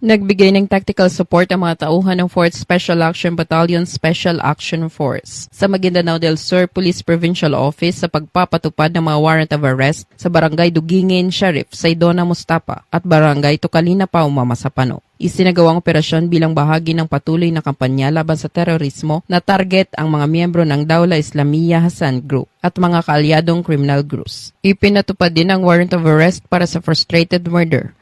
Nagbigay ng tactical support ang mga tauhan ng 4th Special Action Battalion Special Action Force sa Maguindanao del Sur Police Provincial Office sa pagpapatupad ng mga warrant of arrest sa Barangay Dugingin, Sheriff Saydona Mustapa at Barangay Tucalina Pao, Mamasapano. Isinagawang operasyon bilang bahagi ng patuloy na kampanya laban sa terorismo na target ang mga miyembro ng Dawla Islamiyah Hassan Group at mga kaalyadong criminal groups. Ipinatupad din ang warrant of arrest para sa frustrated murder,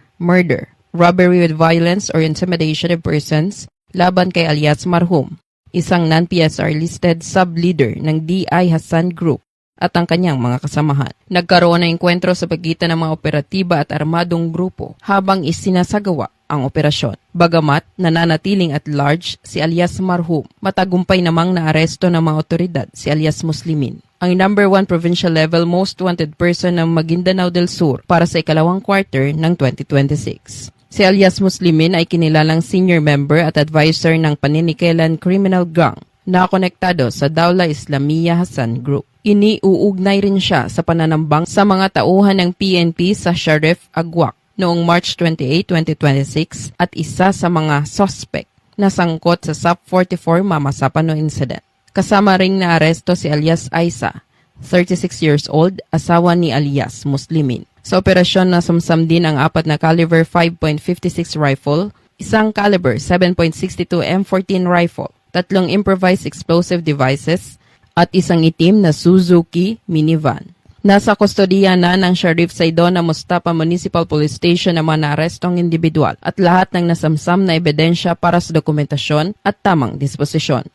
robbery with violence or intimidation of persons laban kay alias Marhum, isang non-PSR listed sub-leader ng DI Hassan Group at ang kanyang mga kasamahan. Nagkaroon ng enkwentro sa pagitan ng mga operatiba at armadong grupo habang isinasagawa ang operasyon. Bagamat nananatiling at large si alias Marhum, matagumpay namang naaresto ng mga otoridad si alias Muslimin, ang number 1 provincial level most wanted person ng Maguindanao del Sur para sa ikalawang quarter ng 2026. Si alias Muslimin ay kinilalang senior member at advisor ng Paniniquelan Criminal Gang na konektado sa Dawla Islamiyah Hassan Group. Iniuugnay rin siya sa pananambang sa mga tauhan ng PNP sa Sheriff Agwak noong March 28, 2026 at isa sa mga suspect na sangkot sa SUP 44 Mamasapano incident. Kasama ring naaresto si alias Aisa, 36 years old, asawa ni alias Muslimin. Sa operasyon na sumsam din ang 4 na caliber 5.56 rifle, isang caliber 7.62 M14 rifle, 3 improvised explosive devices, at isang itim na Suzuki minivan. Nasa kustodiya na ng Sheriff Saydona Mustapa Municipal Police Station ang mga naarestong individual at lahat ng nasamsam na ebidensya para sa dokumentasyon at tamang disposisyon.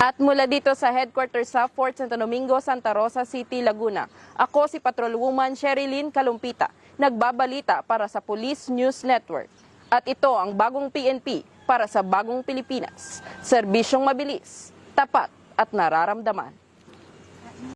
At mula dito sa headquarters sa Fort Santo Domingo, Santa Rosa City, Laguna, ako si Patrolwoman Sherilyn Kalumpita, nagbabalita para sa Police News Network. At ito ang bagong PNP para sa bagong Pilipinas. Serbisyong mabilis, tapat at nararamdaman.